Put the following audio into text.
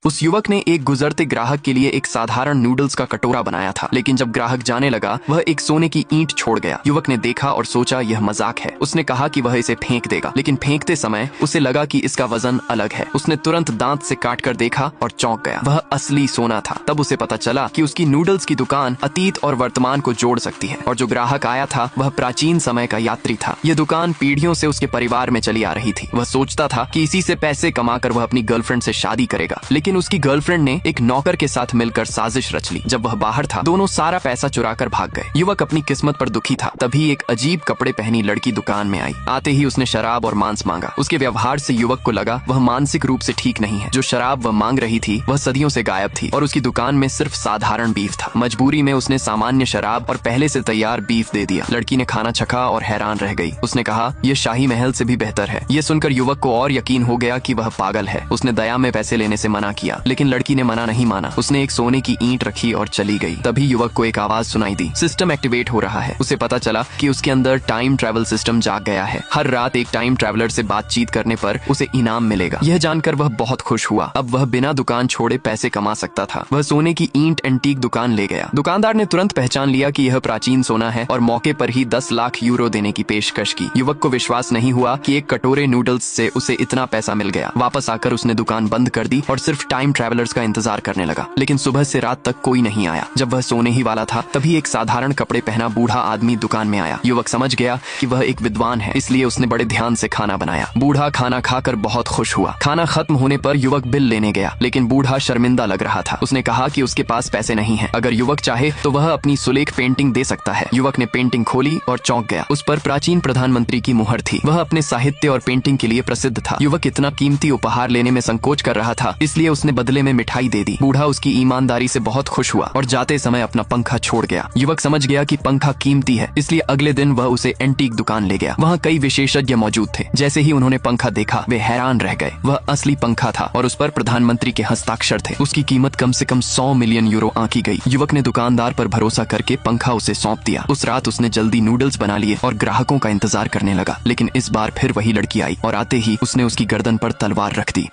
उस युवक ने एक गुजरते ग्राहक के लिए एक साधारण नूडल्स का कटोरा बनाया था, लेकिन जब ग्राहक जाने लगा वह एक सोने की ईंट छोड़ गया। युवक ने देखा और सोचा यह मजाक है। उसने कहा कि वह इसे फेंक देगा, लेकिन फेंकते समय उसे लगा कि इसका वजन अलग है। उसने तुरंत दांत से काट कर देखा और चौंक गया। वह असली सोना था। तब उसे पता चला कि उसकी नूडल्स की दुकान अतीत और वर्तमान को जोड़ सकती है, और जो ग्राहक आया था वह प्राचीन समय का यात्री था। यह दुकान पीढ़ियों से उसके परिवार में चली आ रही थी। वह सोचता था कि इसी से पैसे कमाकर वह अपनी गर्लफ्रेंड से शादी करेगा, लेकिन उसकी गर्लफ्रेंड ने एक नौकर के साथ मिलकर साजिश रच ली। जब वह बाहर था दोनों सारा पैसा चुराकर भाग गए। युवक अपनी किस्मत पर दुखी था। तभी एक अजीब कपड़े पहनी लड़की दुकान में आई। आते ही उसने शराब और मांस मांगा। उसके व्यवहार से युवक को लगा वह मानसिक रूप से ठीक नहीं है। जो शराब वह मांग रही थी वह सदियों से गायब थी, और उसकी दुकान में सिर्फ साधारण बीफ था। मजबूरी में उसने सामान्य शराब और पहले से तैयार बीफ दे दिया। लड़की ने खाना चखा और हैरान रह गई। उसने कहा यह शाही महल से भी बेहतर है। यह सुनकर युवक को और यकीन हो गया कि वह पागल है। उसने दया में पैसे लेने से मना किया, लेकिन लड़की ने मना नहीं माना। उसने एक सोने की ईंट रखी और चली गई। तभी युवक को एक आवाज सुनाई दी, सिस्टम एक्टिवेट हो रहा है। उसे पता चला कि उसके अंदर टाइम ट्रैवल सिस्टम जाग गया है। हर रात एक टाइम ट्रैवलर से बातचीत करने पर उसे इनाम मिलेगा। यह जानकर वह बहुत खुश हुआ। अब वह बिना दुकान छोड़े पैसे कमा सकता था। वह सोने की ईंट एंटीक दुकान ले गया। दुकानदार ने तुरंत पहचान लिया कि यह प्राचीन सोना है और मौके पर ही 10 लाख यूरो देने की पेशकश की। युवक को विश्वास नहीं हुआ कि एक कटोरे नूडल्स से उसे इतना पैसा मिल गया। वापस आकर उसने दुकान बंद कर दी और सिर्फ टाइम ट्रैवलर्स का इंतजार करने लगा, लेकिन सुबह से रात तक कोई नहीं आया। जब वह सोने ही वाला था तभी एक साधारण कपड़े पहना बूढ़ा आदमी दुकान में आया। युवक समझ गया कि वह एक विद्वान है, इसलिए उसने बड़े ध्यान से खाना बनाया। बूढ़ा खाना खाकर बहुत खुश हुआ। खाना खत्म होने पर युवक बिल लेने गया, लेकिन बूढ़ा शर्मिंदा लग रहा था। उसने कहा कि उसके पास पैसे नहीं है। अगर युवक चाहे तो वह अपनी सुलेख पेंटिंग दे सकता है। युवक ने पेंटिंग खोली और चौंक गया। उस पर प्राचीन प्रधानमंत्री की मुहर थी। वह अपने साहित्य और पेंटिंग के लिए प्रसिद्ध था। युवक इतना कीमती उपहार लेने में संकोच कर रहा था, इसलिए उसने बदले में मिठाई दे दी। बूढ़ा उसकी ईमानदारी से बहुत खुश हुआ और जाते समय अपना पंखा छोड़ गया। युवक समझ गया कि पंखा कीमती है, इसलिए अगले दिन वह उसे एंटीक दुकान ले गया। वहाँ कई विशेषज्ञ मौजूद थे। जैसे ही उन्होंने पंखा देखा वे हैरान रह गए। वह असली पंखा था और उस पर प्रधानमंत्री के हस्ताक्षर थे। उसकी कीमत कम से कम 100 मिलियन यूरो आंकी गई। युवक ने दुकानदार पर भरोसा करके पंखा उसे सौंप दिया। उस रात उसने जल्दी नूडल्स बना लिए और ग्राहकों का इंतजार करने लगा, लेकिन इस बार फिर वही लड़की आई और आते ही उसने उसकी गर्दन पर तलवार रख दी।